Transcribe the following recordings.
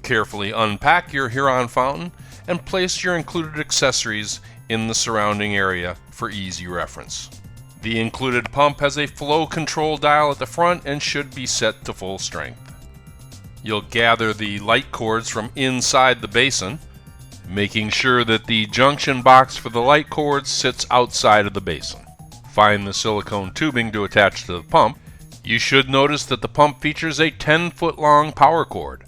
Carefully unpack your Huron Fountain and place your included accessories in the surrounding area for easy reference. The included pump has a flow control dial at the front and should be set to full strength. You'll gather the light cords from inside the basin, making sure that the junction box for the light cords sits outside of the basin. Find the silicone tubing to attach to the pump. You should notice that the pump features a 10-foot long power cord,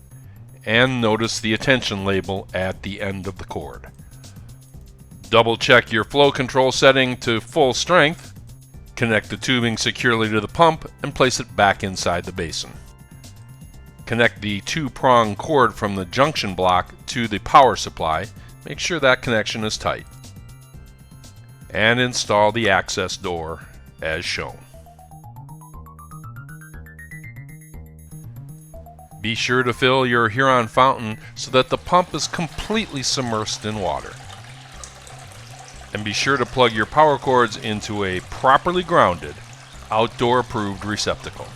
and notice the attention label at the end of the cord. Double check your flow control setting to full strength. Connect the tubing securely to the pump and place it back inside the basin. Connect the two-prong cord from the junction block to the power supply. Make sure that connection is tight. And install the access door as shown. Be sure to fill your Huron Fountain so that the pump is completely submerged in water. And be sure to plug your power cords into a properly grounded, outdoor-approved receptacle.